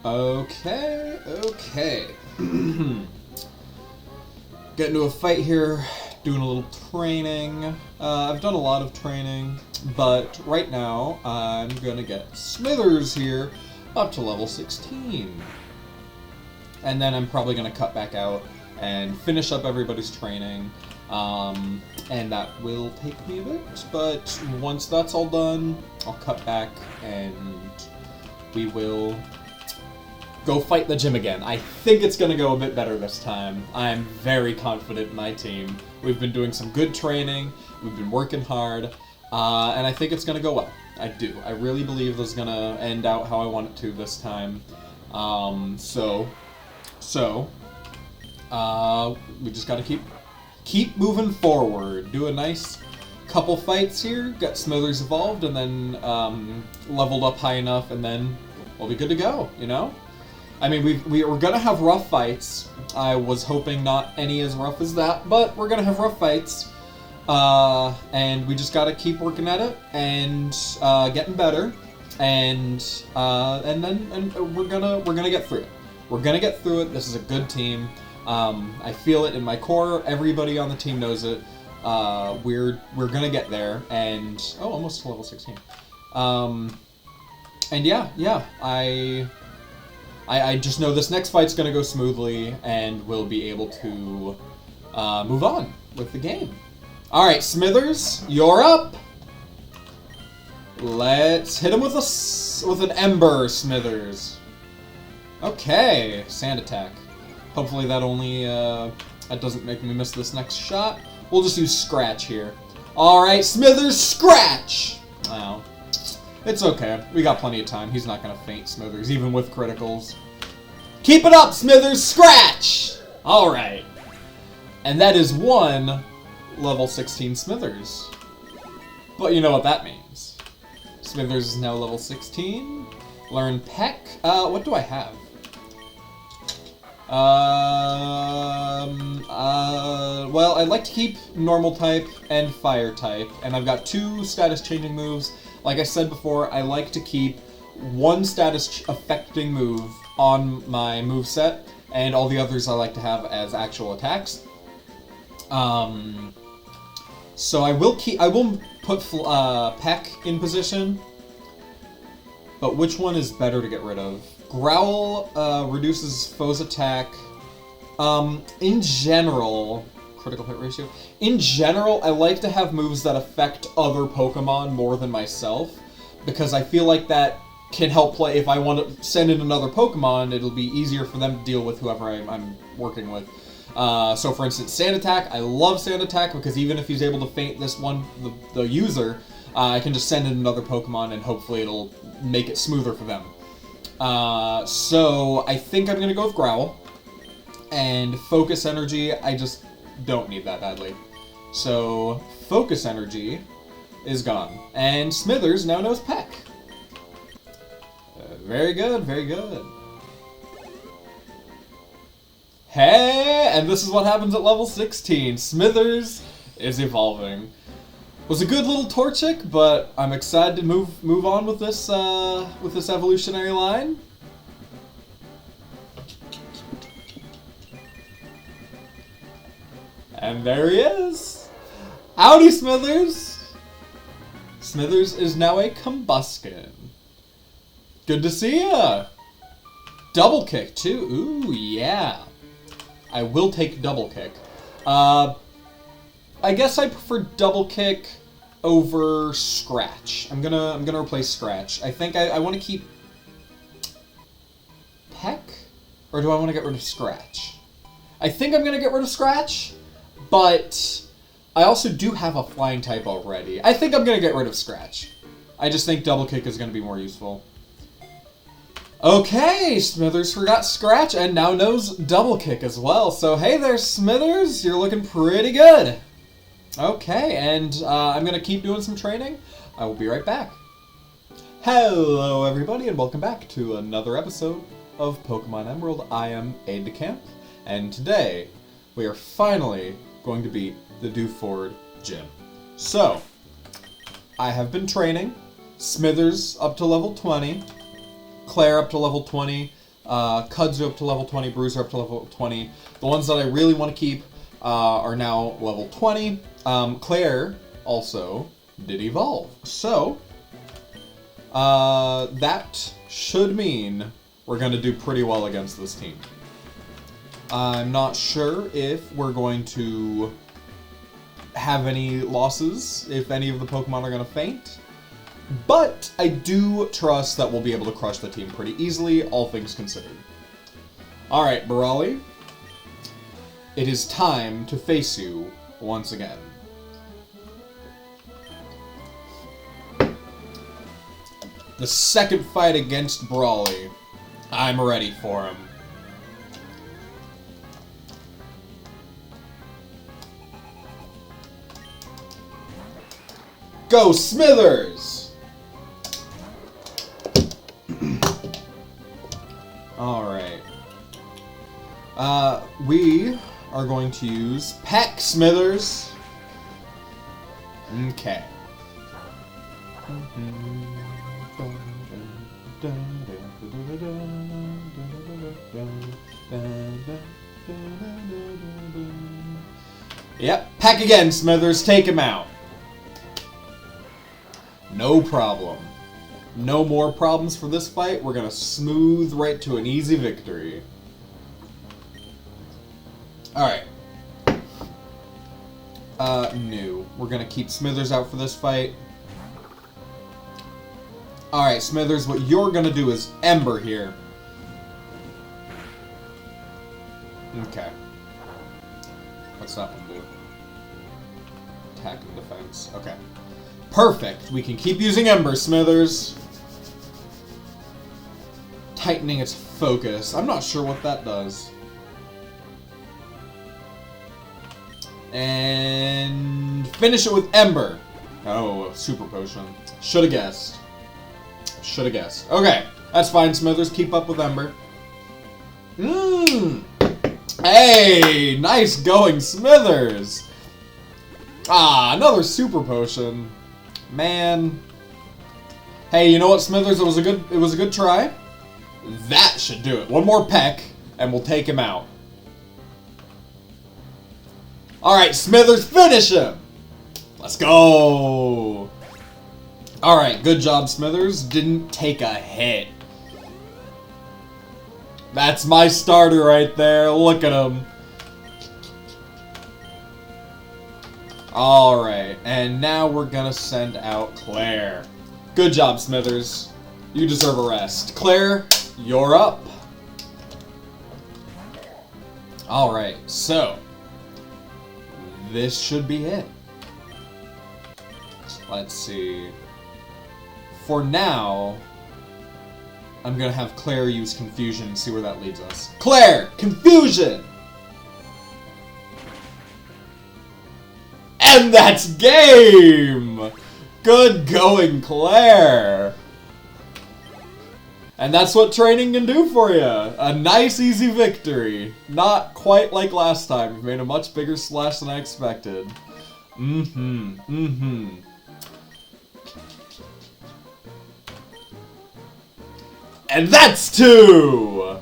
Okay. Get into a fight here, doing a little training. I've done a lot of training, but right now I'm gonna get Smithers here up to level 16. And then I'm probably gonna cut back out and finish up everybody's training. And that will take me a bit, but once that's all done, I'll cut back and we will go fight the gym again. I think it's going to go a bit better this time. I'm very confident in my team. We've been doing some good training, we've been working hard, and I think it's going to go well. I do. I really believe this is going to end out how I want it to this time. We just got to keep moving forward. Do a nice couple fights here, get Smithers evolved, and then leveled up high enough, and then we'll be good to go, you know? I mean, we're gonna have rough fights. I was hoping not any as rough as that, but we're gonna have rough fights. And we just gotta keep working at it, and getting better, and we're gonna get through it. We're gonna get through it. This is a good team. I feel it in my core. Everybody on the team knows it. We're gonna get there, and almost to level 16. And yeah, I just know this next fight's gonna go smoothly, and we'll be able to move on with the game. All right, Smithers, you're up. Let's hit him with an Ember, Smithers. Okay, Sand Attack. Hopefully that that doesn't make me miss this next shot. We'll just use Scratch here. Alright, Smithers, Scratch! Wow. It's okay. We got plenty of time. He's not gonna faint, Smithers, even with criticals. Keep it up, Smithers, Scratch! Alright. And that is one level 16 Smithers. But you know what that means. Smithers is now level 16. Learn Peck. What do I have? Well, I'd like to keep normal type and fire type, and I've got 2 status changing moves. Like I said before, I like to keep 1 status affecting move on my moveset, and all the others I like to have as actual attacks. So I will put Peck in position, but which one is better to get rid of? Growl reduces foe's attack. In general, critical hit ratio. In general, I like to have moves that affect other Pokemon more than myself, because I feel like that can help play. If I want to send in another Pokemon, it'll be easier for them to deal with whoever I'm working with. So for instance, Sand Attack. I love Sand Attack because even if he's able to feint this one, the user, I can just send in another Pokemon and hopefully it'll make it smoother for them. So I think I'm gonna go with Growl. And Focus Energy, I just don't need that badly. So Focus Energy is gone. And Smithers now knows Peck. Very good, very good. Hey, and this is what happens at level 16. Smithers is evolving. Was a good little Torchic, but I'm excited to move on with this evolutionary line. And there he is. Howdy, Smithers. Smithers is now a Combuskin. Good to see ya. Double Kick too. Ooh, yeah. I will take Double Kick. I guess I prefer Double Kick over Scratch. I'm gonna replace Scratch. I think I want to keep Peck, or do I want to get rid of Scratch? I think I'm gonna get rid of Scratch, but I also do have a Flying type already. I think I'm gonna get rid of Scratch. I just think Double Kick is gonna be more useful. Okay, Smithers forgot Scratch and now knows Double Kick as well. So hey there, Smithers, you're looking pretty good. Okay, and I'm gonna keep doing some training. I will be right back. Hello everybody, and welcome back to another episode of Pokemon Emerald. I am Aide-de-Camp, and today we are finally going to beat the Dewford Gym. So, I have been training. Smithers up to level 20. Claire up to level 20. Kudzu up to level 20, Bruiser up to level 20. The ones that I really want to keep are now level 20. Claire also did evolve. So, that should mean we're going to do pretty well against this team. I'm not sure if we're going to have any losses, if any of the Pokemon are going to faint. But I do trust that we'll be able to crush the team pretty easily, all things considered. Alright, Brawley. It is time to face you once again. The second fight against Brawley. I'm ready for him. Go Smithers! Alright. We are going to use Peck Smithers. Okay. Yep, Peck again, Smithers. Take him out. No problem. No more problems for this fight. We're gonna smooth right to an easy victory. Alright. New. We're gonna keep Smithers out for this fight. Alright, Smithers, what you're gonna do is Ember here. Okay. What's that one do? Attack and defense. Okay. Perfect. We can keep using Ember, Smithers. Tightening its focus. I'm not sure what that does. And finish it with Ember. Oh, Super Potion. Should have guessed. Should have guessed. Okay, that's fine, Smithers. Keep up with Ember. Hey, nice going, Smithers. Ah, another Super Potion. Man. Hey, you know what, Smithers? It was a good try. That should do it. One more peck, and we'll take him out. Alright, Smithers, finish him! Let's go! Alright, good job, Smithers. Didn't take a hit. That's my starter right there. Look at him. Alright, and now we're gonna send out Claire. Good job, Smithers. You deserve a rest. Claire, you're up. Alright, so this should be it. Let's see. For now, I'm gonna have Claire use Confusion and see where that leads us. Claire! Confusion! And that's game! Good going, Claire! And that's what training can do for you. A nice, easy victory. Not quite like last time. You've made a much bigger splash than I expected. And that's 2!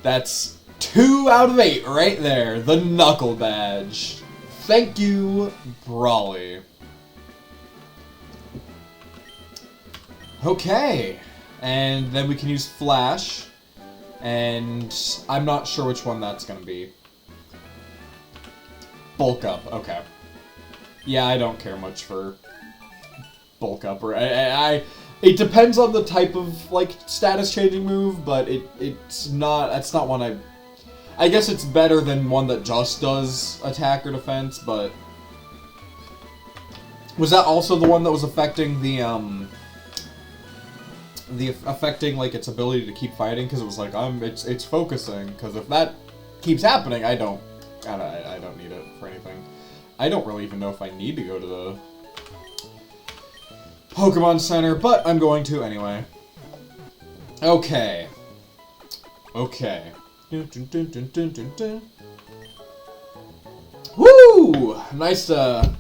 That's 2 out of 8 right there. The Knuckle Badge. Thank you, Brawley. Okay, and then we can use Flash, and I'm not sure which one that's going to be. Bulk Up, okay. Yeah, I don't care much for Bulk Up, or it depends on the type of, like, status-changing move, but that's not one I guess it's better than one that just does attack or defense, but was that also the one that was affecting affecting like its ability to keep fighting? Because it was like it's focusing. Because if that keeps happening, I don't need it for anything. I don't really even know if I need to go to the Pokemon Center, but I'm going to anyway. Okay. Woo! Nice to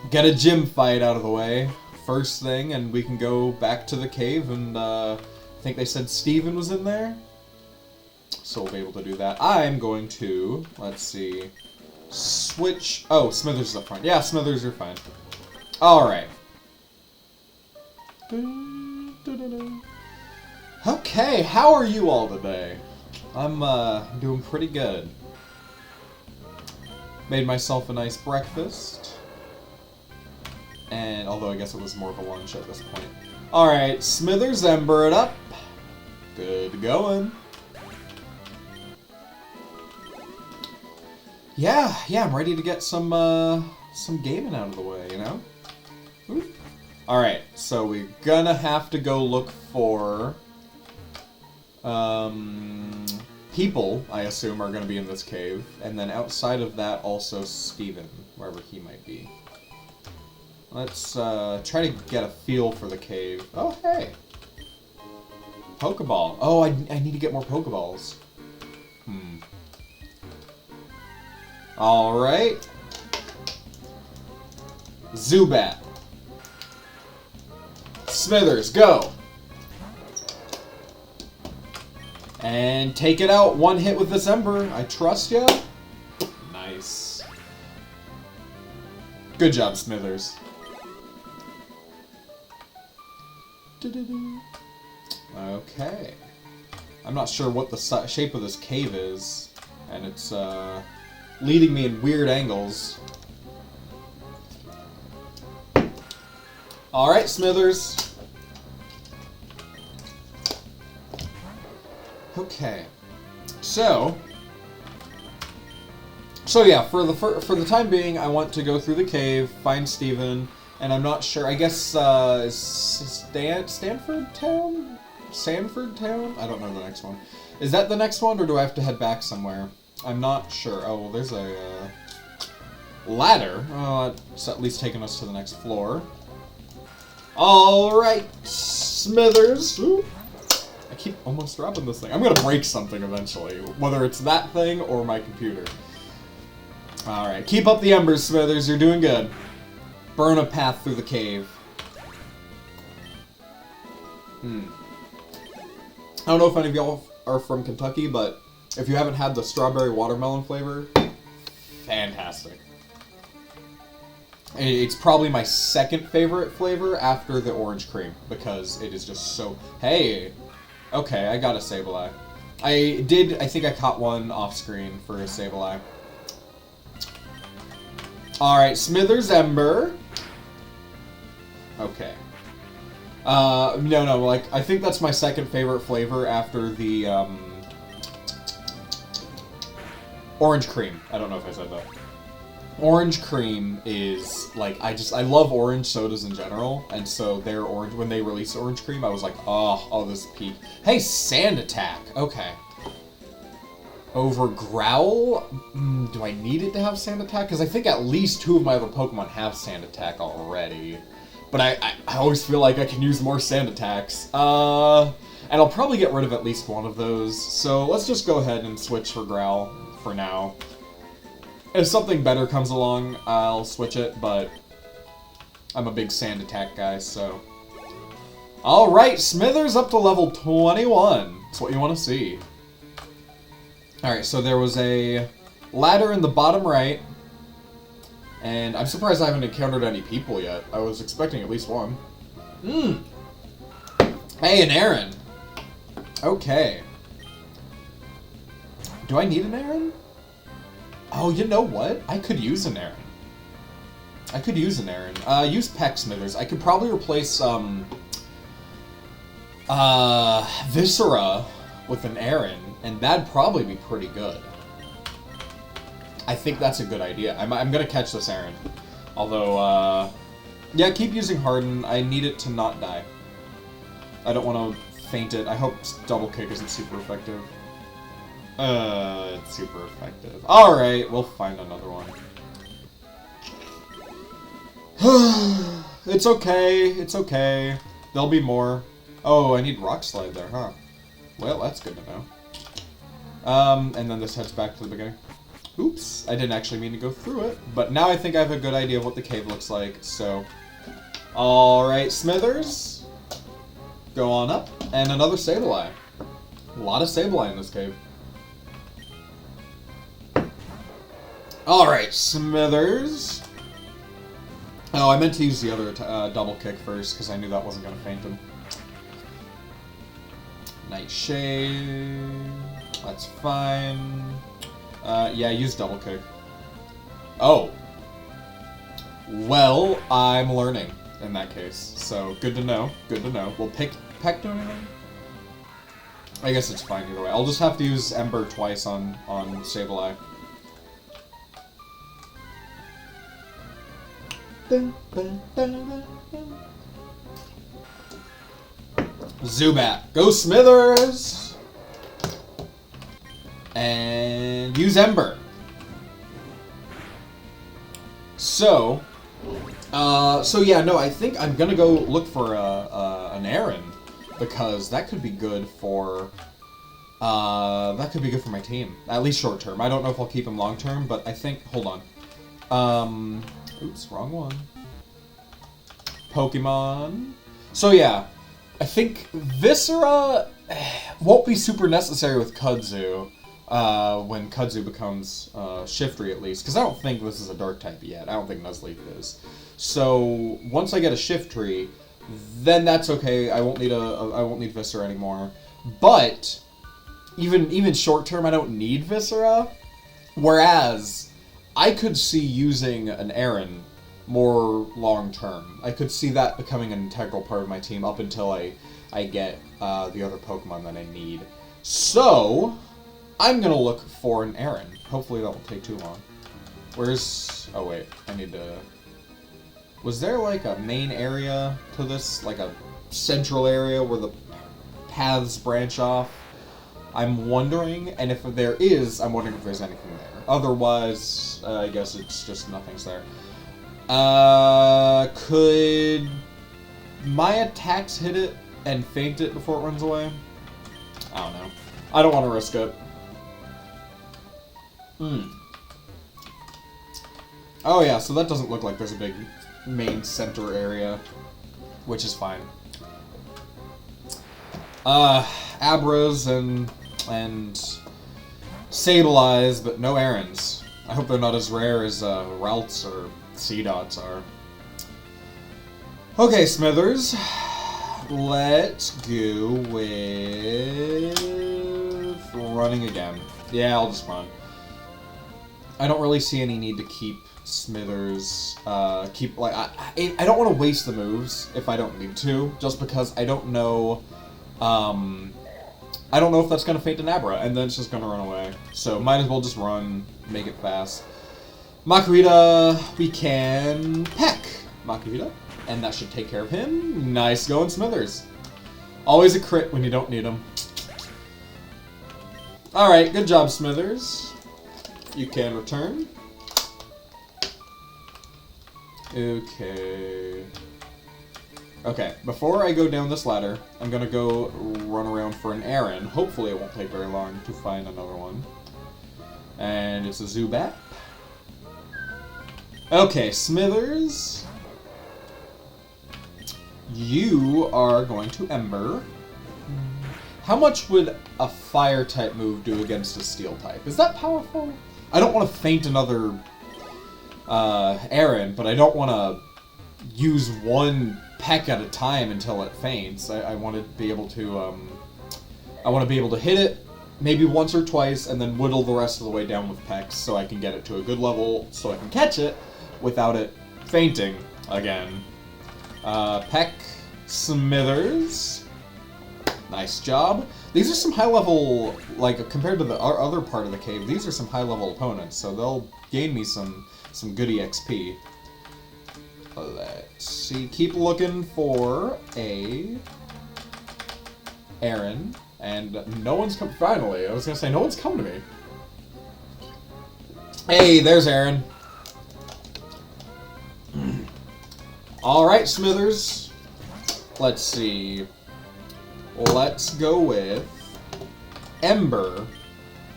get a gym fight out of the way first thing, and we can go back to the cave, and I think they said Steven was in there. So we'll be able to do that. I'm going to, let's see, switch... Oh, Smithers is up front. Yeah, Smithers are fine. Alright. Okay, how are you all today? I'm doing pretty good. Made myself a nice breakfast. And, although I guess it was more of a lunch at this point. Alright, Smithers Ember it up. Good going. Yeah, I'm ready to get some gaming out of the way, you know? Alright, so we're gonna have to go look for... people, I assume, are gonna be in this cave. And then outside of that, also Steven, wherever he might be. Let's try to get a feel for the cave. Oh, hey! Pokeball. Oh, I need to get more Pokeballs. Alright. Zubat. Smithers, go! And take it out. One hit with this Ember. I trust ya. Nice. Good job, Smithers. Okay. I'm not sure what the shape of this cave is. And it's, leading me in weird angles. Alright, Smithers. Okay. So yeah, for the time being, I want to go through the cave, find Steven, and I'm not sure, I guess, Stanford Town? Sanford Town? I don't know the next one. Is that the next one, or do I have to head back somewhere? I'm not sure. Oh, well, there's a ladder. It's at least taking us to the next floor. Alright, Smithers. Ooh. I keep almost dropping this thing. I'm gonna break something eventually, whether it's that thing or my computer. Alright, keep up the embers, Smithers. You're doing good. Burn a path through the cave. I don't know if any of y'all are from Kentucky, but if you haven't had the strawberry watermelon flavor, fantastic. It's probably my second favorite flavor after the orange cream, because it is just so... Hey! Okay, I got a Sableye. I think I caught one off screen for a Sableye. Alright, Smithers Ember. Okay. No, like, I think that's my second favorite flavor after the, orange cream. I don't know if I said that. Orange cream is, like, I love orange sodas in general, and so their orange, when they released orange cream, I was like, oh, this is peak. Hey, Sand Attack! Okay. Over Growl? Do I need it to have Sand Attack? Because I think at least 2 of my other Pokemon have Sand Attack already. But I always feel like I can use more Sand Attacks. And I'll probably get rid of at least one of those, so let's just go ahead and switch for Growl for now. If something better comes along, I'll switch it, but I'm a big Sand Attack guy, so... Alright, Smithers up to level 21. That's what you want to see. Alright, so there was a ladder in the bottom right, and I'm surprised I haven't encountered any people yet. I was expecting at least one. Hey, an Aaron! Okay. Do I need an Aaron? Oh, you know what? I could use an Aaron. Use Peck, Smithers. I could probably replace, Viscera with an Aaron, and that'd probably be pretty good. I think that's a good idea. I'm gonna catch this Aaron. Although, yeah, keep using Harden. I need it to not die. I don't want to faint it. I hope Double Kick isn't super effective. It's super effective. Alright, we'll find another one. It's okay. There'll be more. Oh, I need Rock Slide there, huh? Well, that's good to know. And then this heads back to the beginning. Oops, I didn't actually mean to go through it, but now I think I have a good idea of what the cave looks like, so... Alright, Smithers. Go on up. And another Sableye. A lot of Sableye in this cave. Alright, Smithers. Oh, I meant to use the other double kick first, because I knew that wasn't going to faint him. Nightshade. That's fine. Yeah, use double kick. Oh. Well, I'm learning in that case. So, good to know. Good to know. Will Peck do anything? I guess it's fine either way. I'll just have to use Ember twice on Sableye. Zubat. Go Smithers! And use Ember. So yeah, no, I think I'm gonna go look for an Aaron, because that could be good for my team, at least short term. I don't know if I'll keep him long term, but I think, hold on. Oops, wrong one. Pokemon. So yeah, I think Viscera won't be super necessary with Kudzu. When Kudzu becomes Shiftry, at least, because I don't think this is a Dark type yet. I don't think Nuzleaf is. So once I get a Shiftry, then that's okay. I won't need Viscera anymore. But even short term, I don't need Viscera. Whereas I could see using an Aaron more long term. I could see that becoming an integral part of my team up until I get the other Pokemon that I need. So I'm gonna look for an Aaron. Hopefully that won't take too long. Where's... oh wait, I need to... was there like a main area to this? Like a central area where the paths branch off? I'm wondering, and if there is, I'm wondering if there's anything there. Otherwise, I guess it's just nothing's there. Could my attacks hit it and faint it before it runs away? I don't know. I don't want to risk it. Oh yeah, so that doesn't look like there's a big main center area, which is fine. Abras and Sableyes, but no Aarons. I hope they're not as rare as Ralts or Seedots are. Okay, Smithers. Let's go with running again. Yeah, I'll just run. I don't really see any need to keep Smithers, I don't want to waste the moves if I don't need to, just because I don't know if that's going to faint an Abra, and then it's just going to run away. So might as well just run, make it fast. Makuhita, we can peck Makuhita, and that should take care of him. Nice going, Smithers. Always a crit when you don't need him. Alright, good job, Smithers. You can return. Okay. Okay, before I go down this ladder, I'm gonna go run around for an Aaron. Hopefully it won't take very long to find another one. And it's a Zubat. Okay, Smithers. You are going to Ember. How much would a Fire-type move do against a Steel-type? Is that powerful? I don't want to faint another Aaron, but I don't want to use one peck at a time until it faints. I want to be able to hit it maybe once or twice and then whittle the rest of the way down with pecks so I can get it to a good level so I can catch it without it fainting again. Peck Smithers. Nice job. These are some high-level, like, compared to the other part of the cave, these are some high-level opponents, so they'll gain me some goody XP. Let's see. Keep looking for a Aaron, and no one's come. Finally, I was gonna say no one's come to me. Hey, there's Aaron. All right, Smithers. Let's see. Let's go with Ember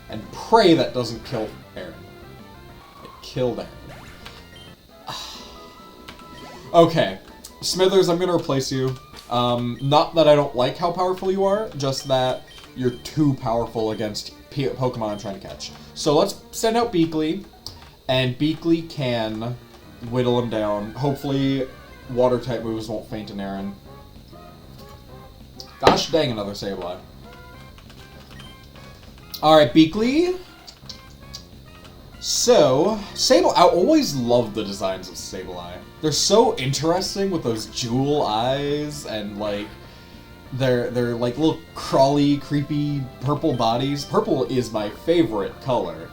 and pray that doesn't kill Aaron. It killed Aaron. Okay, Smithers, I'm going to replace you. Not that I don't like how powerful you are, just that you're too powerful against Pokemon I'm trying to catch. So let's send out Beakley, and Beakley can whittle him down. Hopefully, water-type moves won't faint an Aaron. Gosh dang, another Sableye. Alright, Beakley. So, I always love the designs of Sableye. They're so interesting with those jewel eyes and, like, they're like little crawly, creepy purple bodies. Purple is my favorite color.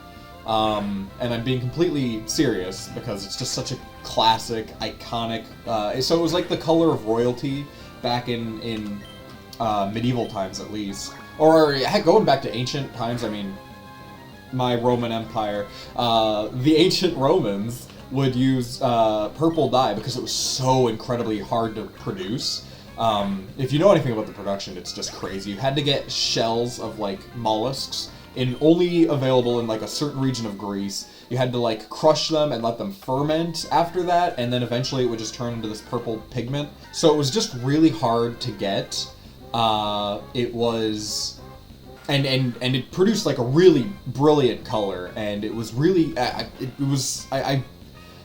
And I'm being completely serious because it's just such a classic, iconic, so it was like the color of royalty back in medieval times at least. Or, heck, going back to ancient times, I mean, my Roman Empire, the ancient Romans would use purple dye because it was so incredibly hard to produce. If you know anything about the production, it's just crazy. You had to get shells of, like, mollusks, only available in, like, a certain region of Greece. You had to, like, crush them and let them ferment after that, and then eventually it would just turn into this purple pigment. So it was just really hard to get. It was... And it produced, like, a really brilliant color, and it was really...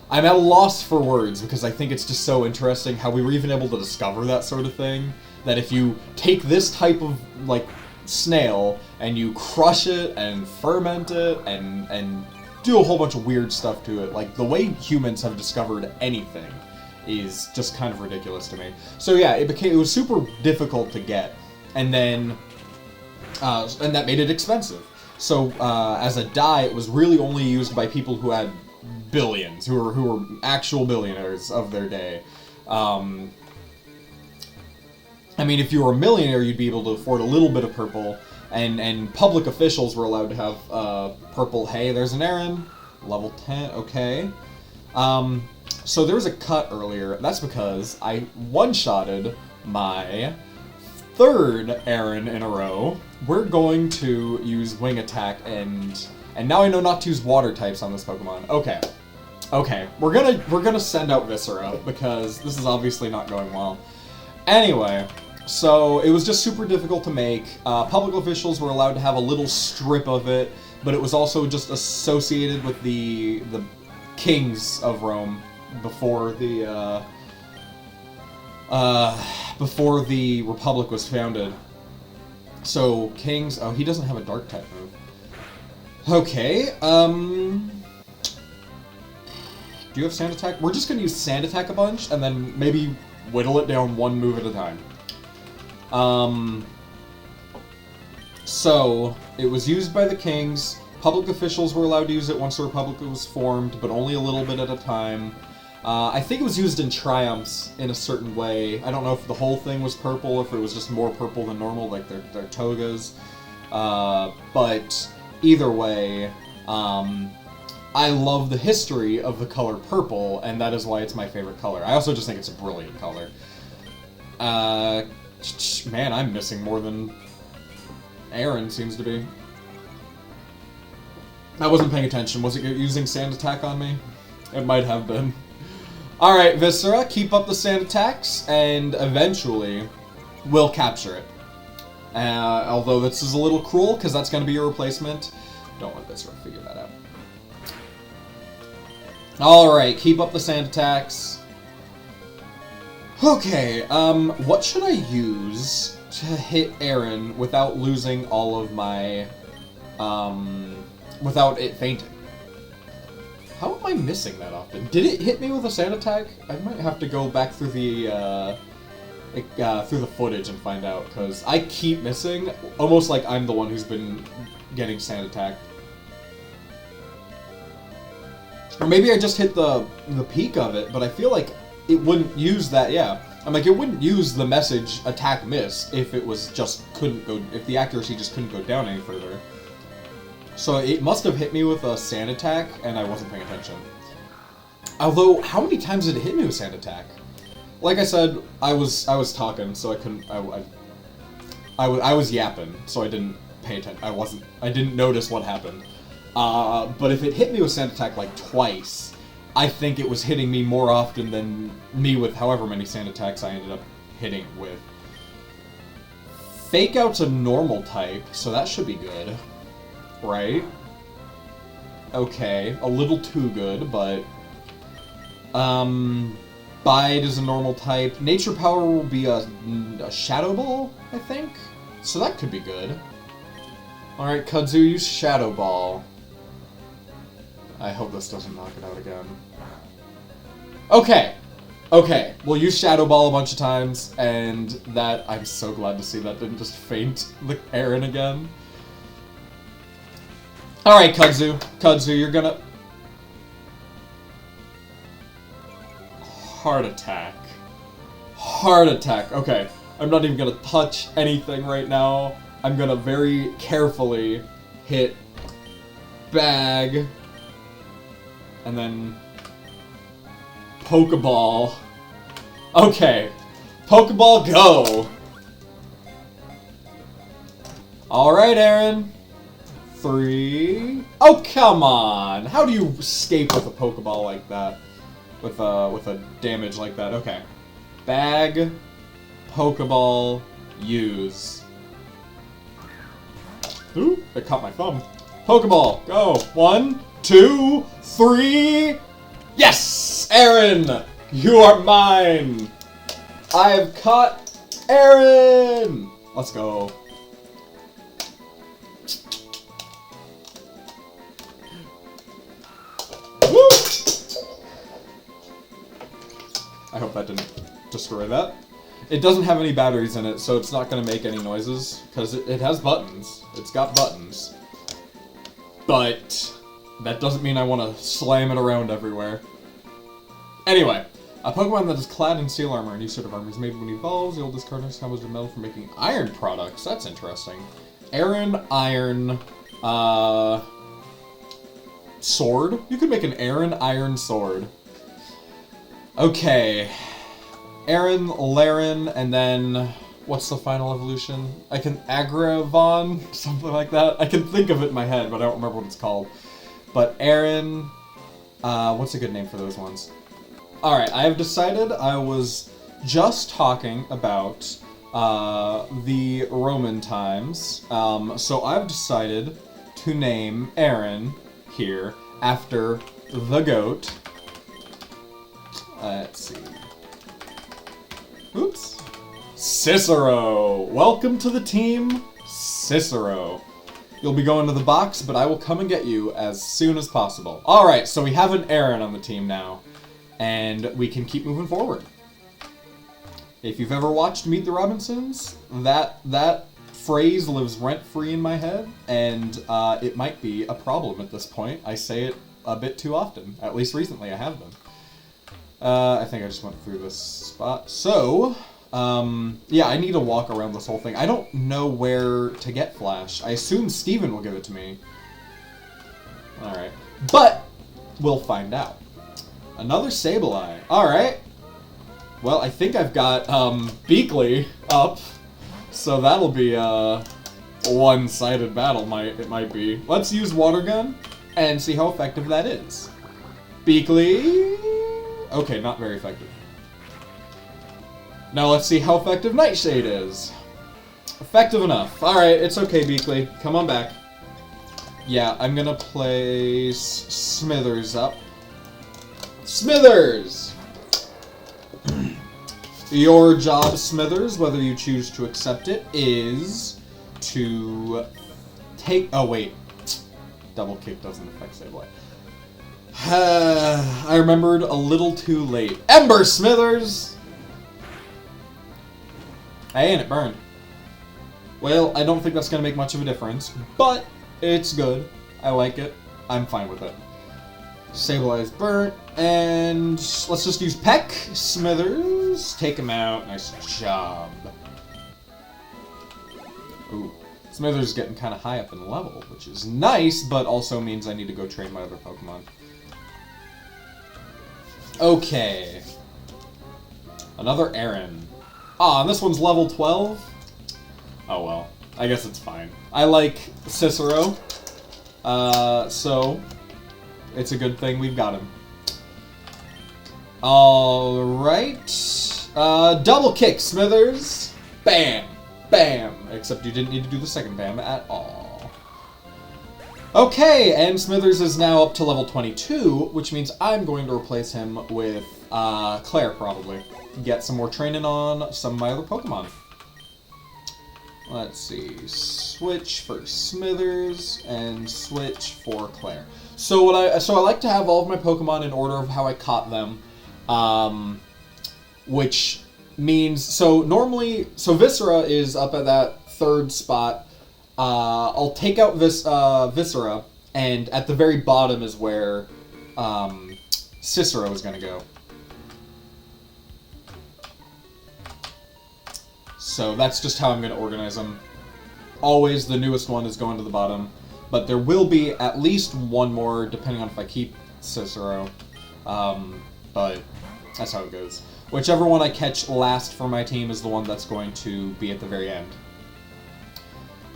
I'm at a loss for words, because I think it's just so interesting how we were even able to discover that sort of thing. That if you take this type of, like, snail, and you crush it, and ferment it, and do a whole bunch of weird stuff to it, like, the way humans have discovered anything is just kind of ridiculous to me. So yeah, it was super difficult to get, and then... and that made it expensive. So, as a dye, it was really only used by people who had billions, who were actual billionaires of their day. I mean, if you were a millionaire, you'd be able to afford a little bit of purple, and public officials were allowed to have purple. Hey, there's an Aaron, level 10, okay. So there was a cut earlier. That's because I one-shotted my third Aaron in a row. We're going to use Wing Attack, and now I know not to use water types on this Pokemon. Okay. Okay, we're gonna send out Viscera, because this is obviously not going well. Anyway, so it was just super difficult to make. Public officials were allowed to have a little strip of it, but it was also just associated with the kings of Rome before the Republic was founded. So, kings... Oh, he doesn't have a dark type move. Okay, do you have Sand Attack? We're just gonna use Sand Attack a bunch, and then maybe whittle it down one move at a time. So, it was used by the kings. Public officials were allowed to use it once the Republic was formed, but only a little bit at a time. I think it was used in Triumphs in a certain way. I don't know if the whole thing was purple, if it was just more purple than normal, like their togas. But either way, I love the history of the color purple, and that is why it's my favorite color. I also just think it's a brilliant color. Man, I'm missing more than Aaron seems to be. I wasn't paying attention. Was it using Sand Attack on me? It might have been. Alright, Viscera, keep up the Sand Attacks, and eventually we'll capture it. Although this is a little cruel, because that's going to be your replacement. Don't let Viscera figure that out. Alright, keep up the Sand Attacks. Okay, what should I use to hit Aaron without losing all of my, without it fainting? How am I missing that often? Did it hit me with a Sand Attack? I might have to go back through the footage and find out, because I keep missing, almost like I'm the one who's been getting Sand Attacked. Or maybe I just hit the peak of it, but I feel like it wouldn't use that, yeah. I'm like, it wouldn't use the message attack miss if it was just if the accuracy just couldn't go down any further. So it must have hit me with a Sand Attack, and I wasn't paying attention. Although, how many times did it hit me with Sand Attack? Like I said, I was talking, so I couldn't. I was yapping, so I didn't pay attention. I didn't notice what happened. But if it hit me with Sand Attack like twice, I think it was hitting me more often than me with however many sand attacks I ended up hitting with. Fake Out's a normal type, so that should be good. Right? Okay, a little too good, but... Bide is a normal type. Nature Power will be a Shadow Ball, I think? So that could be good. Alright, Kudzu, use Shadow Ball. I hope this doesn't knock it out again. Okay. Okay, we'll use Shadow Ball a bunch of times, and that... I'm so glad to see that didn't just faint the Aaron again. Alright, Kudzu. Kudzu, you're gonna... Heart Attack. Heart Attack. Okay, I'm not even gonna touch anything right now. I'm gonna very carefully hit Bag, and then Pokeball. Okay, Pokeball, go! Alright, Aaron. 3... Oh, come on! How do you escape with a Pokeball like that? With a damage like that. Okay. Bag, Pokeball, use. Ooh, it caught my thumb. Pokeball, go! 1, 2, 3... Yes! Aaron! You are mine! I've caught Aaron! Let's go. Woo! I hope that didn't destroy that. It doesn't have any batteries in it, so it's not going to make any noises, because it has buttons. It's got buttons. But that doesn't mean I want to slam it around everywhere. Anyway, a Pokemon that is clad in steel armor. A new set of armor is made when it evolves. The oldest card has combos of metal for making iron products. That's interesting. Aaron, iron, sword? You could make an Aaron iron sword. Okay. Aaron, Laren, and then... What's the final evolution? I can... Agravon? Something like that? I can think of it in my head, but I don't remember what it's called. But Aaron... what's a good name for those ones? Alright, I have decided I was just talking about the Roman times. So I've decided to name Aaron here after the goat. Let's see. Oops. Cicero! Welcome to the team, Cicero. You'll be going to the box, but I will come and get you as soon as possible. Alright, so we have an Aaron on the team now, and we can keep moving forward. If you've ever watched Meet the Robinsons, that phrase lives rent-free in my head, and it might be a problem at this point. I say it a bit too often. At least recently I have been. I think I just went through this spot. So, yeah, I need to walk around this whole thing. I don't know where to get Flash. I assume Steven will give it to me. Alright. But, we'll find out. Another Sableye. Alright. Well, I think I've got, Beakley up. So that'll be a one-sided battle, it might be. Let's use Water Gun and see how effective that is. Beakley... Okay, not very effective. Now let's see how effective Nightshade is. Effective enough. Alright, it's okay, Beakley. Come on back. Yeah, I'm gonna place Smithers up. Smithers! Your job, Smithers, whether you choose to accept it, is to take... Oh, wait. Double kick doesn't affect Sableye. I remembered a little too late. Ember Smithers! Hey, and it burned. Well, I don't think that's going to make much of a difference, but it's good. I like it. I'm fine with it. Sableye is burnt, and let's just use Peck. Smithers, take him out. Nice job. Ooh. Smithers is getting kind of high up in level, which is nice, but also means I need to go train my other Pokemon. Okay. Another Aaron. Ah, and this one's level 12? Oh well. I guess it's fine. I like Cicero. So, it's a good thing we've got him. Alright. Double kick, Smithers. Bam. Bam. Except you didn't need to do the second bam at all. Okay, and Smithers is now up to level 22, which means I'm going to replace him with Claire, probably. Get some more training on some of my other Pokemon. Let's see. Switch for Smithers and switch for Claire. So I like to have all of my Pokemon in order of how I caught them, which means normally Viscera is up at that 3rd spot. I'll take out Viscera, and at the very bottom is where Cicero is going to go. So that's just how I'm going to organize them. Always the newest one is going to the bottom, but there will be at least one more, depending on if I keep Cicero. But that's how it goes. Whichever one I catch last for my team is the one that's going to be at the very end.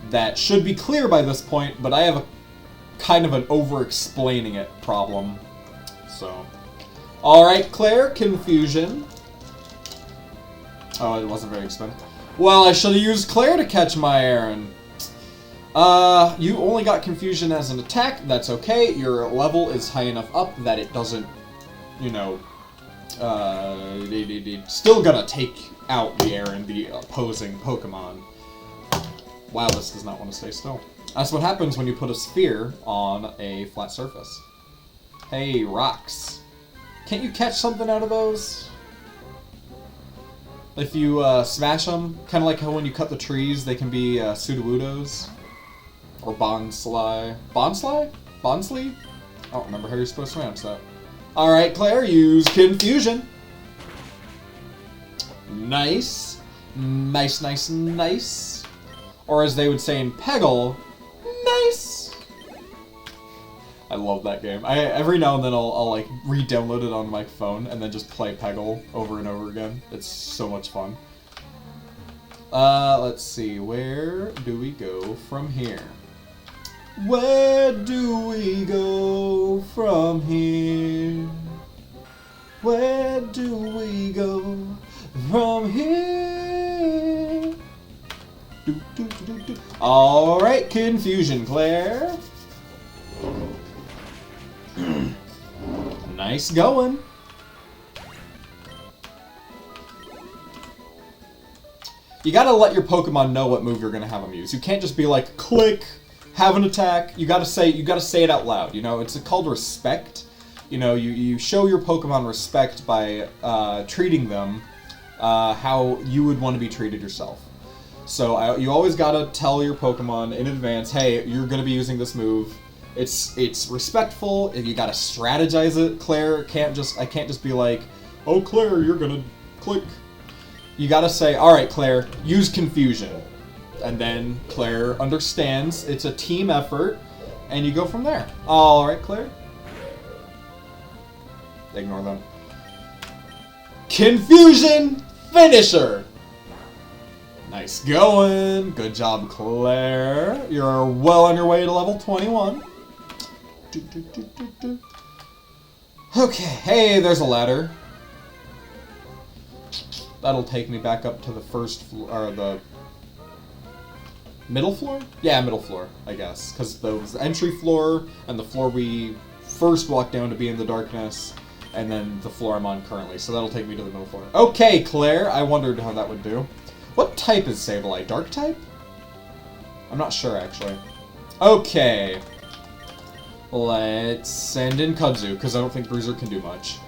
That should be clear by this point, but I have a kind of an over-explaining it problem. So, alright, Claire, Confusion. Oh, it wasn't very expensive. Well, I should have used Claire to catch my Aaron. You only got Confusion as an attack. That's okay. Your level is high enough up that it doesn't, you know, still gonna take out the Aaron, the opposing Pokemon. Wow, this does not want to stay still. That's what happens when you put a sphere on a flat surface. Hey, rocks. Can't you catch something out of those? If you smash them, kind of like how when you cut the trees, they can be Sudowoodos. Or Bonsly. Bonsly? Bonsly? I don't remember how you're supposed to pronounce that. Alright, Claire, use Confusion. Nice. Nice, nice, nice. Or as they would say in Peggle, nice. I love that game. Every now and then I'll like re-download it on my phone and then just play Peggle over and over again. It's so much fun. Let's see, where do we go from here? Where do we go from here? Where do we go from here? Alright, Confusion, Claire. Nice going. You gotta let your Pokemon know what move you're gonna have them use. You can't just be like, click, have an attack. You gotta say it out loud. You know, it's called respect. You know, you show your Pokemon respect by treating them how you would want to be treated yourself. So you always gotta tell your Pokemon in advance, hey, you're gonna be using this move. It's respectful. You gotta strategize it. Claire I can't just be like, oh Claire, you're gonna click. You gotta say, alright Claire, use Confusion. And then Claire understands it's a team effort, and you go from there. Alright Claire. Ignore them. Confusion Finisher! Nice going. Good job, Claire. You're well on your way to level 21. Okay, hey, there's a ladder. That'll take me back up to the first floor, or the middle floor? Yeah, middle floor, I guess. Because there was the entry floor, and the floor we first walked down to be in the darkness, and then the floor I'm on currently. So that'll take me to the middle floor. Okay, Claire, I wondered how that would do. What type is Sableye? Dark type? I'm not sure, actually. Okay. Let's send in Kudzu, because I don't think Bruiser can do much.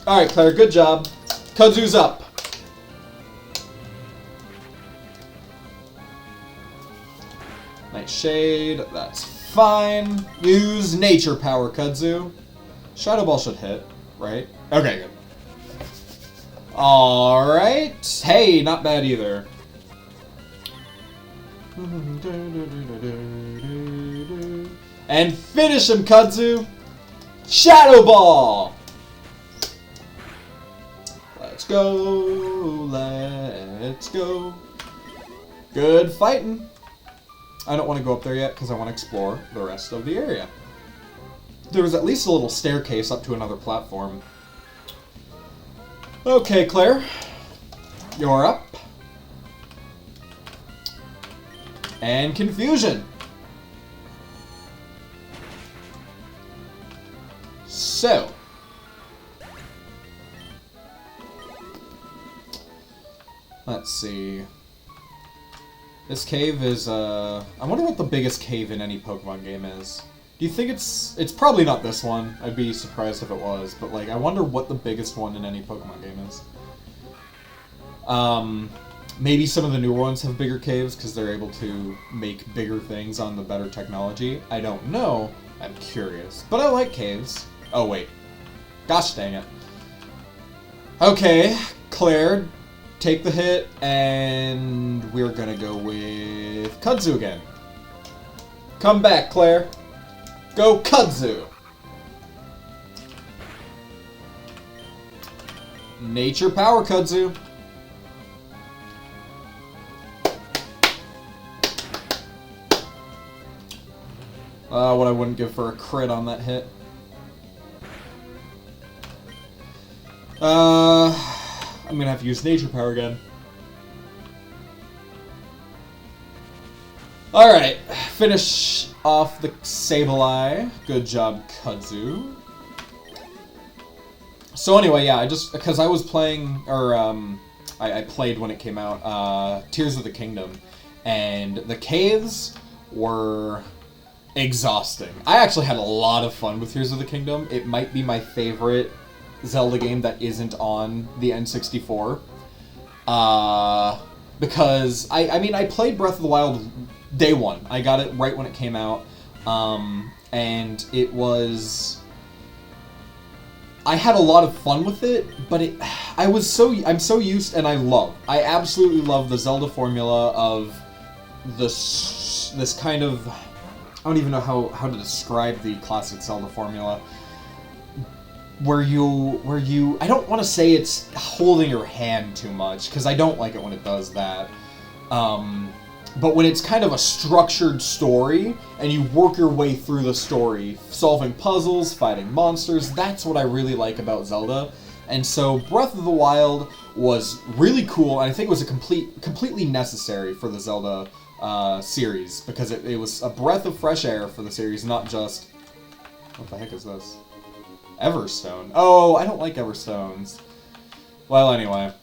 Alright, Claire, good job. Kudzu's up. Nightshade, that's fine. Use Nature Power, Kudzu. Shadow Ball should hit, right? Okay, good. Alright. Hey, not bad either. And finish him, Kudzu! Shadow Ball! Let's go, let's go. Good fighting. I don't want to go up there yet because I want to explore the rest of the area. There was at least a little staircase up to another platform. Okay, Claire. You're up. And confusion. So. Let's see. This cave is, I wonder what the biggest cave in any Pokemon game is. Do you think it's probably not this one. I'd be surprised if it was, but like, I wonder what the biggest one in any Pokemon game is. Maybe some of the newer ones have bigger caves because they're able to make bigger things on the better technology. I don't know. I'm curious. But I like caves. Oh, wait. Gosh dang it. Okay, Claire, take the hit, and we're gonna go with Kudzu again. Come back, Claire. Go Kudzu! Nature Power Kudzu. What I wouldn't give for a crit on that hit. I'm gonna have to use Nature Power again. Alright, finish off the Sableye. Good job, Kudzu. So anyway, yeah, because I was playing, or, I played when it came out, Tears of the Kingdom, and the caves were exhausting. I actually had a lot of fun with Tears of the Kingdom. It might be my favorite Zelda game that isn't on the N64. Because, I mean, I played Breath of the Wild day one. I got it right when it came out. And it was... I had a lot of fun with it, but I'm so used, and I absolutely love the Zelda formula of this kind of... I don't even know how to describe the classic Zelda formula. Where you... I don't want to say it's holding your hand too much, because I don't like it when it does that. But when it's kind of a structured story, and you work your way through the story, solving puzzles, fighting monsters, that's what I really like about Zelda. And so Breath of the Wild was really cool, and I think it was completely necessary for the Zelda series, because it was a breath of fresh air for the series, not just... What the heck is this? Everstone. Oh, I don't like Everstones. Well, anyway.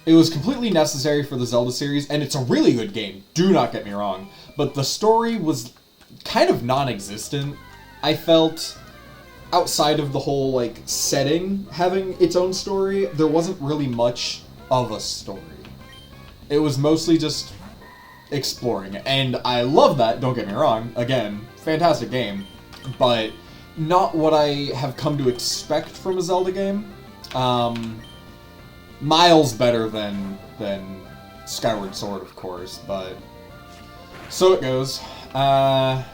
It was completely necessary for the Zelda series, and it's a really good game, do not get me wrong. But the story was kind of non-existent, I felt. Outside of the whole, like, setting having its own story, there wasn't really much of a story. It was mostly just exploring, and I love that, don't get me wrong. Again, fantastic game, but not what I have come to expect from a Zelda game. Miles better than Skyward Sword, of course, but so it goes. But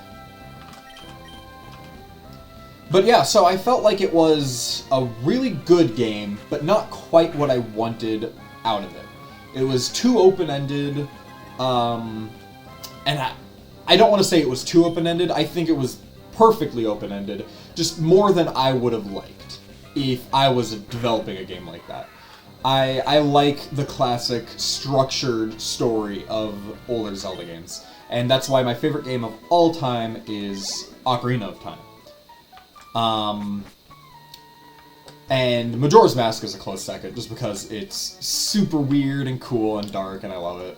yeah, so I felt like it was a really good game, but not quite what I wanted out of it. It was too open-ended, and I don't want to say it was too open-ended. I think it was perfectly open-ended, just more than I would have liked if I was developing a game like that. I like the classic structured story of older Zelda games, and that's why my favorite game of all time is Ocarina of Time. And Majora's Mask is a close second, just because it's super weird and cool and dark, and I love it.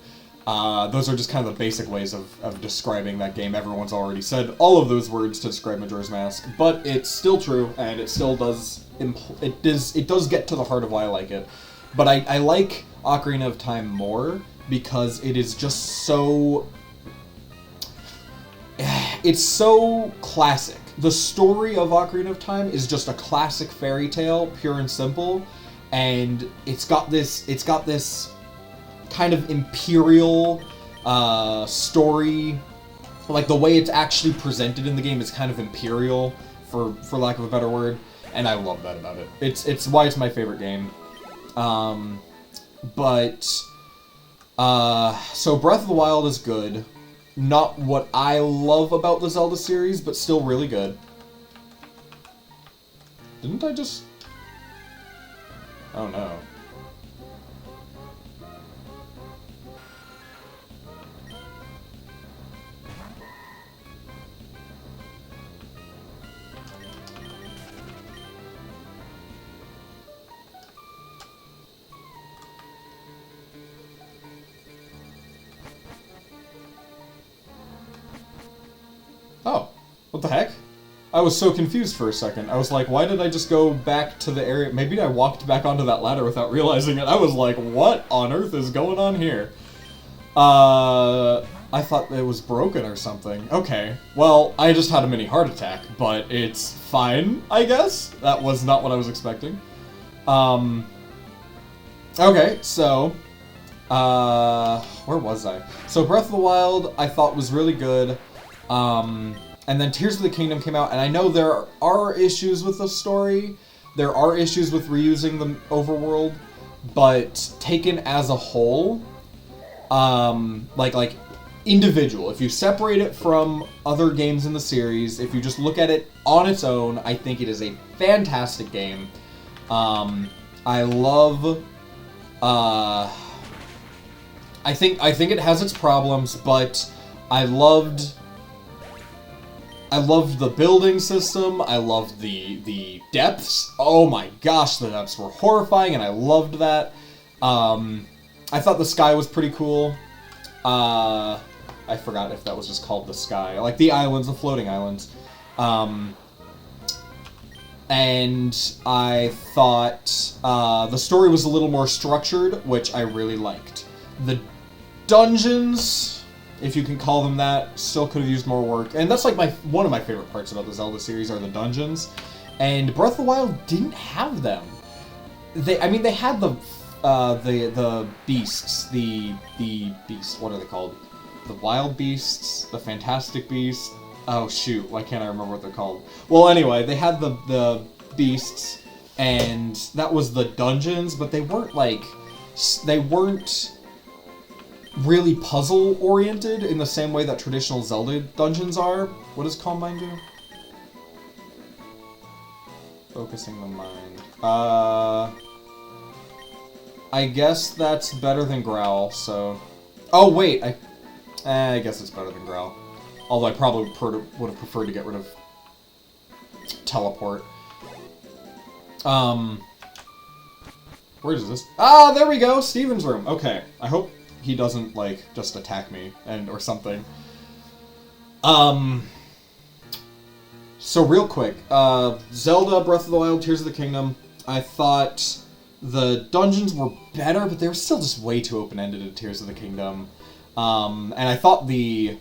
Those are just kind of the basic ways of describing that game. Everyone's already said all of those words to describe Majora's Mask, but it's still true, and it still does it does get to the heart of why I like it. But I like Ocarina of Time more because it is just so... It's so classic. The story of Ocarina of Time is just a classic fairy tale, pure and simple, and it's got this kind of imperial story. Like, the way it's actually presented in the game is kind of imperial, for lack of a better word, and I love that about it. It's why it's my favorite game. So Breath of the Wild is good. Not what I love about the Zelda series, but still really good. Didn't I just... Oh no. Oh, what the heck? I was so confused for a second. I was like, why did I just go back to the area? Maybe I walked back onto that ladder without realizing it. I was like, what on earth is going on here? I thought it was broken or something. Okay, well, I just had a mini heart attack, but it's fine, I guess? That was not what I was expecting. Okay, so... where was I? So Breath of the Wild, I thought was really good. And then Tears of the Kingdom came out, and I know there are issues with the story. There are issues with reusing the overworld, but taken as a whole, like individual, if you separate it from other games in the series, if you just look at it on its own, I think it is a fantastic game. I love, I think it has its problems, but I loved the building system. I loved the depths. Oh my gosh, the depths were horrifying, and I loved that. I thought the sky was pretty cool. I forgot if that was just called the sky. Like the islands, the floating islands. And I thought the story was a little more structured, which I really liked. The dungeons, if you can call them that, still could have used more work. And that's like one of my favorite parts about the Zelda series are the dungeons. And Breath of the Wild didn't have them. They had the beasts, the beasts. What are they called? The wild beasts, the fantastic beasts. Oh shoot, why can't I remember what they're called? Well, anyway, they had the beasts, and that was the dungeons, but they weren't really puzzle-oriented in the same way that traditional Zelda dungeons are. What does Calm Mind do? Focusing the mind. I guess that's better than Growl, so... Oh, wait, I guess it's better than Growl. Although I probably would have preferred to get rid of Teleport. Where is this? Ah, there we go! Steven's room. Okay, I hope he doesn't, like, just attack me or something. So real quick, Zelda, Breath of the Wild, Tears of the Kingdom, I thought the dungeons were better, but they were still just way too open-ended in Tears of the Kingdom. And I thought the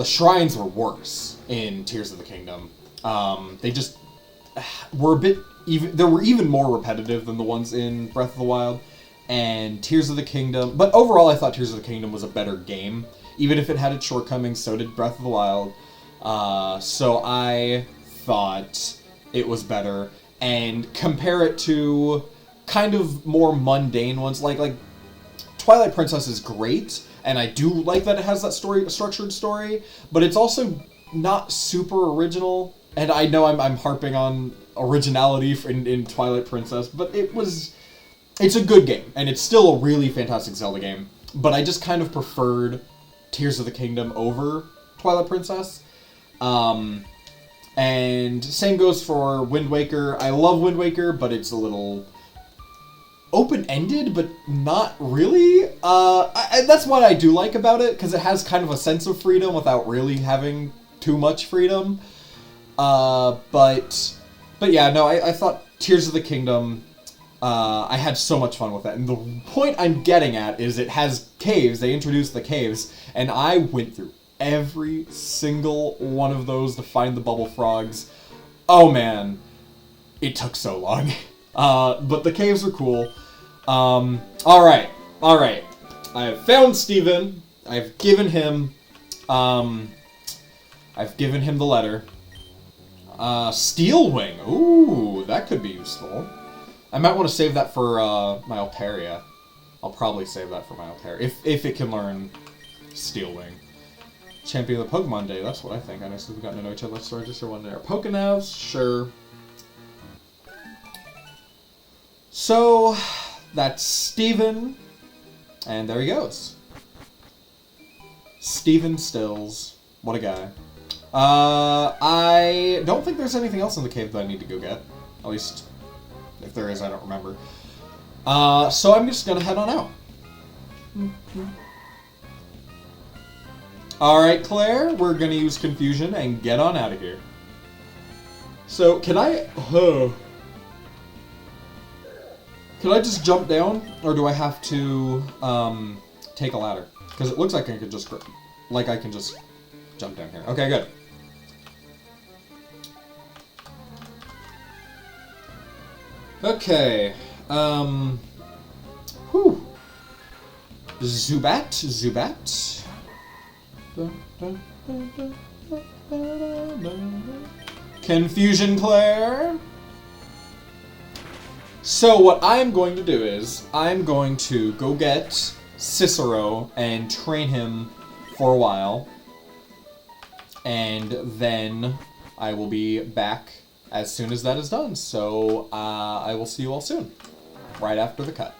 shrines were worse in Tears of the Kingdom. They just were a bit they were even more repetitive than the ones in Breath of the Wild and Tears of the Kingdom. But overall, I thought Tears of the Kingdom was a better game. Even if it had its shortcomings, so did Breath of the Wild. So I thought it was better. And compare it to kind of more mundane ones, like Twilight Princess is great, and I do like that it has that structured story, but it's also not super original. And I know I'm harping on originality in Twilight Princess, but it's a good game, and it's still a really fantastic Zelda game. But I just kind of preferred Tears of the Kingdom over Twilight Princess. And same goes for Wind Waker. I love Wind Waker, but it's a little open-ended, but not really. And that's what I do like about it, because it has kind of a sense of freedom without really having too much freedom. But yeah, no, I thought Tears of the Kingdom, I had so much fun with it. And the point I'm getting at is it has caves. They introduced the caves, and I went through every single one of those to find the bubble frogs. Oh man, it took so long. But the caves are cool. Alright. I have found Steven. I've given him the letter. Steel Wing. Ooh, that could be useful. I might want to save that for, my Altaria. I'll probably save that for my Altaria. If it can learn Steel Wing. Champion of the Pokemon Day. That's what I think. I know since we've gotten to know each other. Let's register one there. Pokénavs, sure. So, that's Steven. And there he goes. Steven Stills. What a guy. I don't think there's anything else in the cave that I need to go get. At least, if there is, I don't remember. So I'm just gonna head on out. Alright, Claire, we're gonna use Confusion and get on out of here. So, can I just jump down, or do I have to, take a ladder? Because it looks like I can just jump down here. Okay, good. Okay, whew. Zubat. Confusion, Claire. So what I'm going to do is, I'm going to go get Cicero and train him for a while. And then I will be back as soon as that is done. So I will see you all soon, right after the cut.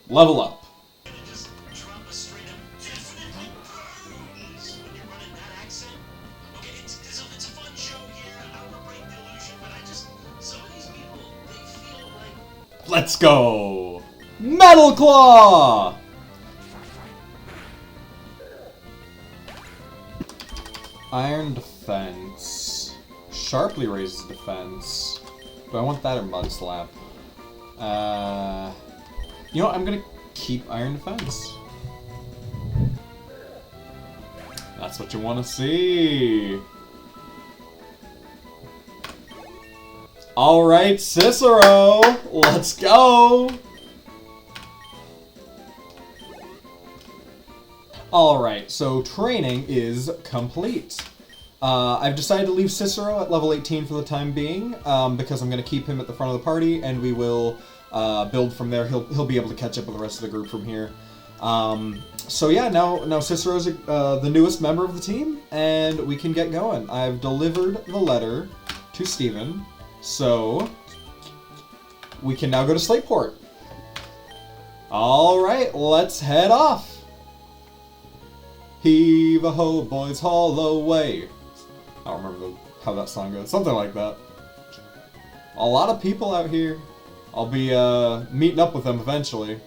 Level up. Let's go! Metal Claw! Iron Defense. Sharply raises defense. Do I want that or Mud Slap? You know what? I'm gonna keep Iron Defense. That's what you want to see. Alright, Cicero! Let's go! Alright, so training is complete. I've decided to leave Cicero at level 18 for the time being, because I'm going to keep him at the front of the party, and we will build from there. He'll be able to catch up with the rest of the group from here. So yeah, now Cicero's the newest member of the team, and we can get going. I've delivered the letter to Steven. So, we can now go to Slateport. Alright, let's head off. Heave-a-ho, boys, haul away. I don't remember how that song goes. Something like that. A lot of people out here. I'll be meeting up with them eventually.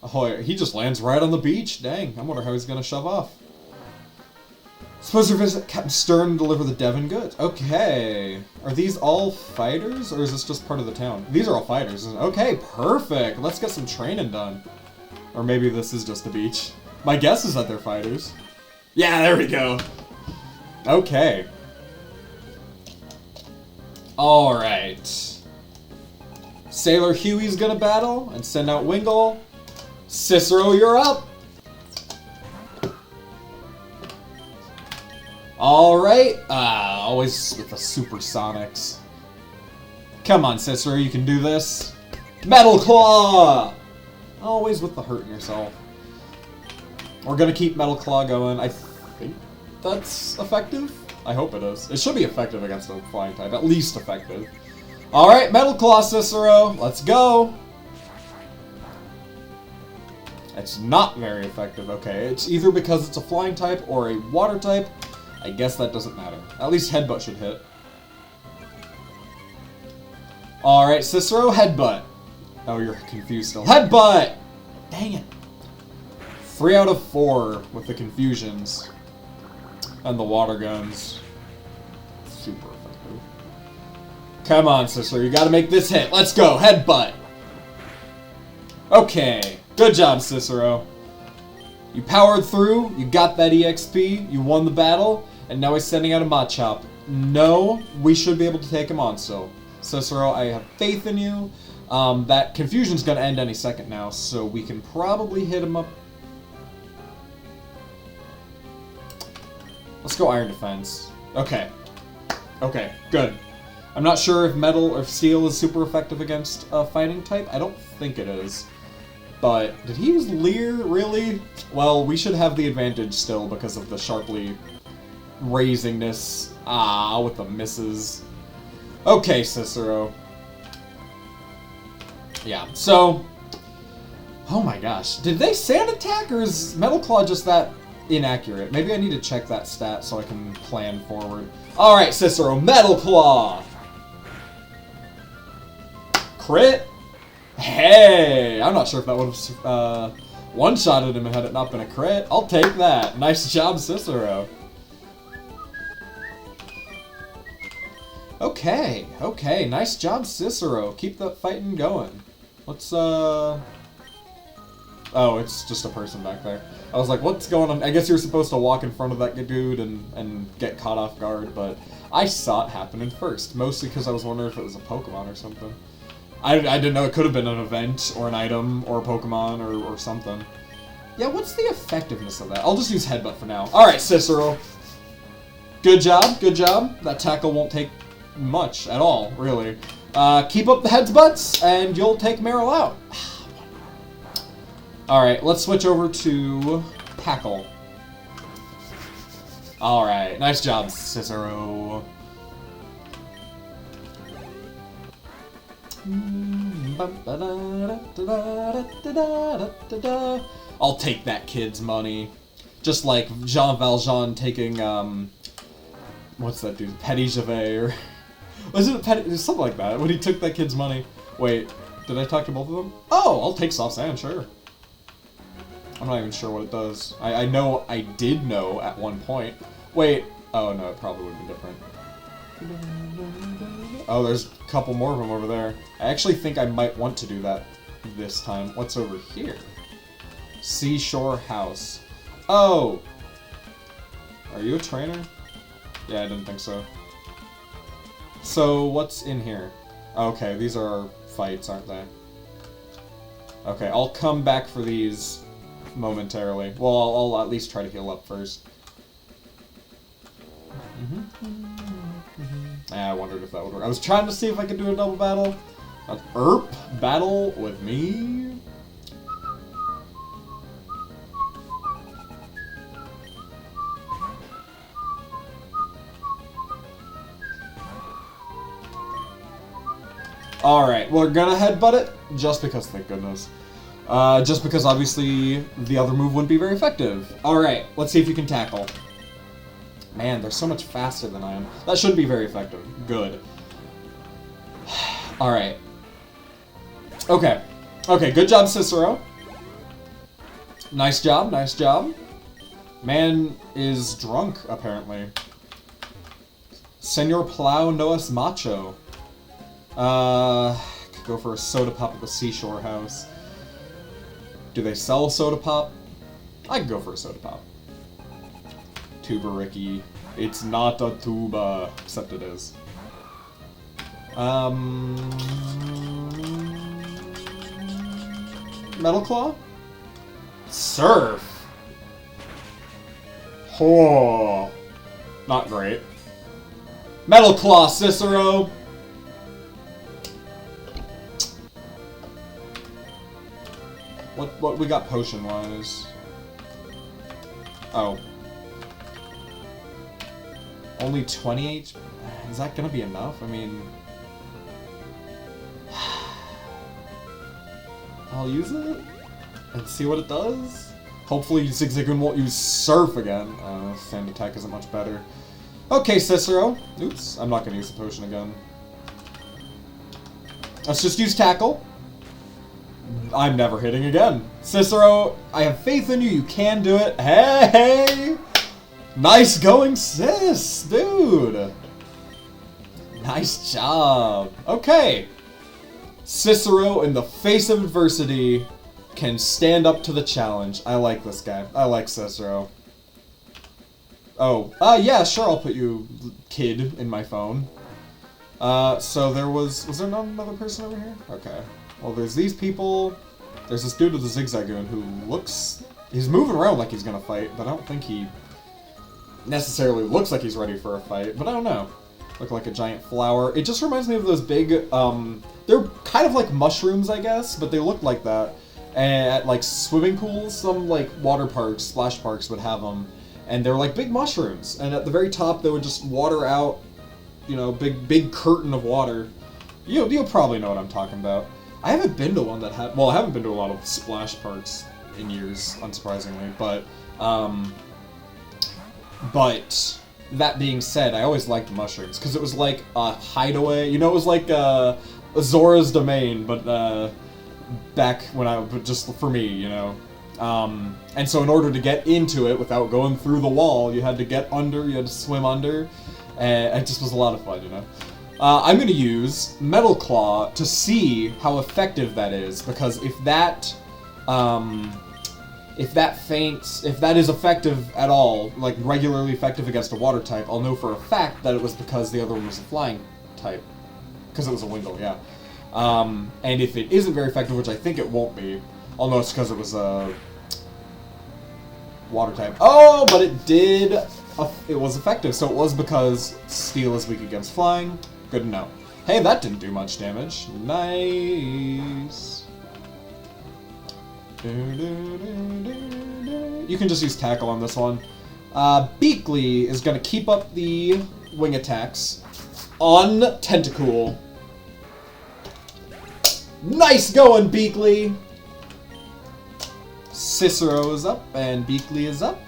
Oh, he just lands right on the beach. Dang, I wonder how he's going to shove off. Supposed to visit Captain Stern and deliver the Devon goods. Okay. Are these all fighters, or is this just part of the town? These are all fighters. Okay, perfect. Let's get some training done. Or maybe this is just the beach. My guess is that they're fighters. Yeah, there we go. Okay. Alright. Sailor Huey's gonna battle and send out Wingull. Cicero, you're up! Alright, always with the supersonics. Come on, Cicero, you can do this. Metal Claw! Always with the hurting yourself. We're gonna keep Metal Claw going. I think that's effective. I hope it is. It should be effective against a flying type, at least effective. Alright, Metal Claw, Cicero, let's go! It's not very effective, okay. It's either because it's a flying type or a water type. I guess that doesn't matter. At least Headbutt should hit. Alright, Cicero, Headbutt. Oh, you're confused still. Headbutt! Dang it. 3 out of 4 with the confusions. And the water guns. Super effective. Come on, Cicero, you gotta make this hit. Let's go, Headbutt! Okay, good job, Cicero. You powered through, you got that EXP, you won the battle, and now he's sending out a Machop. No, we should be able to take him on still. Cicero, I have faith in you. That confusion's gonna end any second now, so we can probably hit him up. Let's go Iron Defense. Okay. Okay, good. I'm not sure if Metal or Steel is super effective against a fighting type. I don't think it is. But did he use Leer, really? Well, we should have the advantage still because of the sharply raisingness. Ah, with the misses. Okay, Cicero. Yeah, so... Oh my gosh. Did they sand attack, or is Metal Claw just that inaccurate? Maybe I need to check that stat so I can plan forward. Alright, Cicero, Metal Claw! Crit? Hey! I'm not sure if that would have one-shotted him had it not been a crit. I'll take that. Nice job, Cicero. Okay, okay. Nice job, Cicero. Keep that fighting going. Let's, Oh, it's just a person back there. I was like, what's going on? I guess you're supposed to walk in front of that dude and get caught off guard, but I saw it happening first. Mostly because I was wondering if it was a Pokemon or something. I didn't know it could have been an event, or an item, or a Pokemon, or something. Yeah, what's the effectiveness of that? I'll just use Headbutt for now. Alright, Cicero. Good job, good job. That tackle won't take much at all, really. Keep up the headbutts, and you'll take Meryl out. Alright, let's switch over to Tackle. Alright, nice job, Cicero. I'll take that kid's money. Just like Jean Valjean taking, what's that dude? Petit Gervais, or... wasn't it Petit... something like that, when he took that kid's money. Wait, did I talk to both of them? Oh, I'll take Soft Sand, sure. I'm not even sure what it does. I know I did know at one point. Wait. Oh, no, it probably would have been different. Oh, there's a couple more of them over there. I actually think I might want to do that this time. What's over here? Seashore House. Oh! Are you a trainer? Yeah, I didn't think so. So, what's in here? Okay, these are fights, aren't they? Okay, I'll come back for these momentarily. Well, I'll at least try to heal up first. I wondered if that would work. I was trying to see if I could do a double battle. Battle with me? Alright, we're gonna headbutt it, just because, thank goodness. Just because, obviously, the other move wouldn't be very effective. Alright, let's see if you can tackle. Man, they're so much faster than I am. That shouldn't be very effective. Good. Alright. Okay. Okay, good job, Cicero. Nice job, nice job. Man is drunk, apparently. Senor Plow no es macho. Could go for a soda pop at the Seashore House. Do they sell soda pop? I could go for a soda pop. Tuba Ricky. It's not a tuba, except it is. Metal Claw? Surf! Oh, not great. Metal Claw, Cicero! What we got potion-wise? Oh. Only 20 HP? Is that gonna be enough? I mean... I'll use it and see what it does. Hopefully Zigzagoon won't use Surf again. Sand Attack isn't much better. Okay, Cicero. Oops, I'm not gonna use the potion again. Let's just use Tackle. I'm never hitting again. Cicero, I have faith in you. You can do it. Hey! Nice going, sis, dude. Nice job. Okay. Cicero, in the face of adversity, can stand up to the challenge. I like this guy. I like Cicero. Oh, yeah, sure, I'll put you, kid, in my phone. So there was there not another person over here? Okay. Well, there's these people. There's this dude with the Zigzagoon who looks... He's moving around like he's gonna fight, but I don't think he necessarily looks like he's ready for a fight, but I don't know. Look like a giant flower. It just reminds me of those big, they're kind of like mushrooms, I guess, but they look like that. And at like swimming pools, some like water parks, splash parks would have them, and they're like big mushrooms. And at the very top, they would just water out, you know, big curtain of water. You'll probably know what I'm talking about. I haven't been to one that had. Well, I haven't been to a lot of splash parks in years, unsurprisingly. But that being said, I always liked mushrooms because it was like a hideaway. You know, it was like Zora's Domain, but back when just for me, you know. And so in order to get into it without going through the wall, you had to get under, you had to swim under, and it just was a lot of fun, you know. I'm going to use Metal Claw to see how effective that is, because if that is effective at all, like regularly effective against a water type, I'll know for a fact that it was because the other one was a flying type. Because it was a Wingull, yeah. And if it isn't very effective, which I think it won't be, I'll know it's because it was a water type. Oh, but it did. It was effective, so it was because Steel is weak against flying. Good to know. Hey, that didn't do much damage. Nice. You can just use Tackle on this one. Beakley is going to keep up the wing attacks on Tentacool. Nice going, Beakley! Cicero is up, and Beakley is up.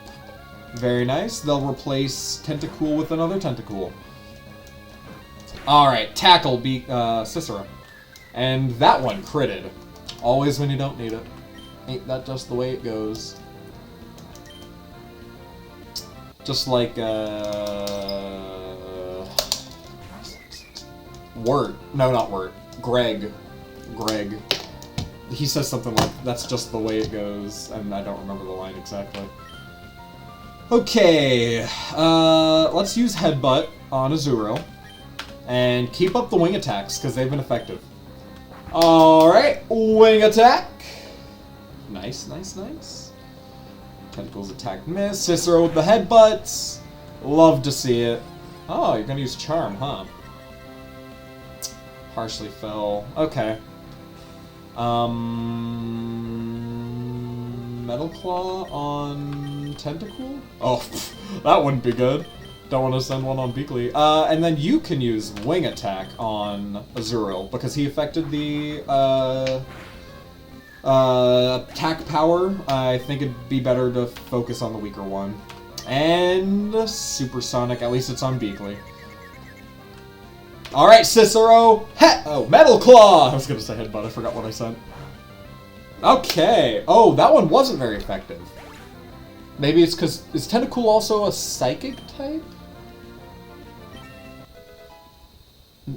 Very nice. They'll replace Tentacool with another Tentacool. Alright, Tackle Cicero. And that one critted. Always when you don't need it. Ain't that just the way it goes? Just like, Wirt. No, not Wirt. Greg. He says something like, that's just the way it goes, and I don't remember the line exactly. Okay, let's use Headbutt on Azurill, and keep up the wing attacks, because they've been effective. Alright, wing attack! Nice. Tentacles attack miss. Cicero with the headbutts. Love to see it. Oh, you're gonna use Charm, huh? Partially fell. Okay. Metal Claw on Tentacool? Oh, that wouldn't be good. Don't want to send one on Beakley. And then you can use Wing Attack on Azurill, because he affected the, attack power. I think it'd be better to focus on the weaker one. And Supersonic, at least it's on Beakley. Alright, Cicero! Metal Claw! I was gonna say Headbutt, I forgot what I said. Okay. Oh, that one wasn't very effective. Maybe it's because... Is Tentacool also a Psychic type?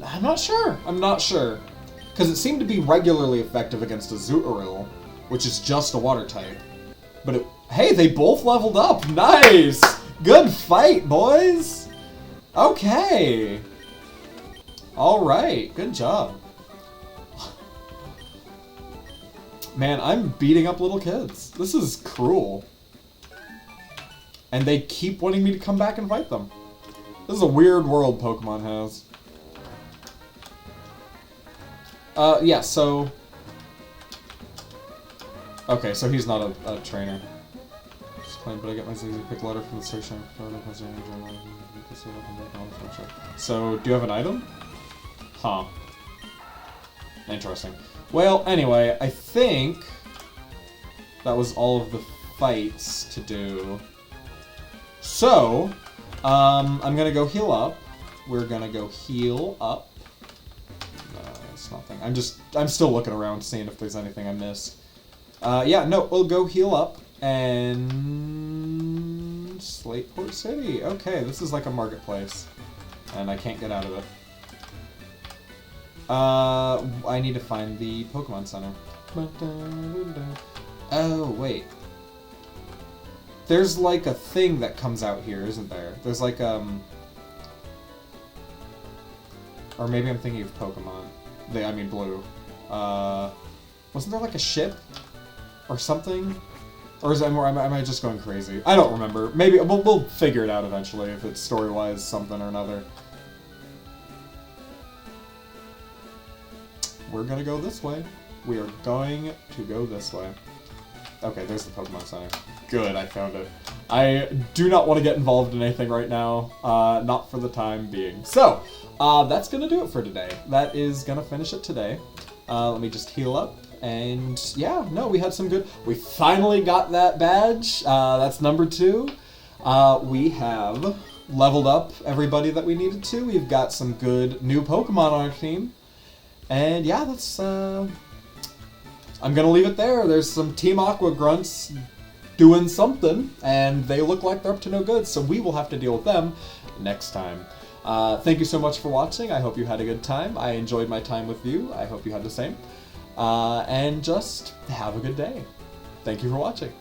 I'm not sure. Because it seemed to be regularly effective against Azurill, which is just a water type. But it... Hey, they both leveled up! Nice! Good fight, boys! Okay! Alright, good job. Man, I'm beating up little kids. This is cruel. And they keep wanting me to come back and fight them. This is a weird world Pokemon has. Yeah, so... Okay, so he's not a trainer. Just playing, but I get my ZZ pick letter from the station. So, do you have an item? Huh. Interesting. Well, anyway, I think that was all of the fights to do. So, I'm gonna go heal up. We're gonna go heal up. No, it's nothing. I'm still looking around, seeing if there's anything I missed. Yeah, no, we'll go heal up. And... Slateport City. Okay, this is like a marketplace. And I can't get out of it. I need to find the Pokemon Center. Oh, wait. There's like a thing that comes out here, isn't there? There's like, or maybe I'm thinking of Pokemon. I mean Blue. Wasn't there like a ship? Or something? Or am I just going crazy? I don't remember. Maybe, we'll figure it out eventually, if it's story-wise something or another. We're gonna go this way. we are going to go this way. Okay, there's the Pokemon Center. Good, I found it. I do not want to get involved in anything right now, not for the time being. So, that's going to do it for today. That is going to finish it today. Let me just heal up. And yeah, no, we had some good... We finally got that badge. That's number 2. We have leveled up everybody that we needed to. We've got some good new Pokemon on our team. And yeah, that's... I'm going to leave it there. There's some Team Aqua grunts doing something, and they look like they're up to no good, so we will have to deal with them next time. Thank you so much for watching. I hope you had a good time. I enjoyed my time with you. I hope you had the same. And just have a good day. Thank you for watching.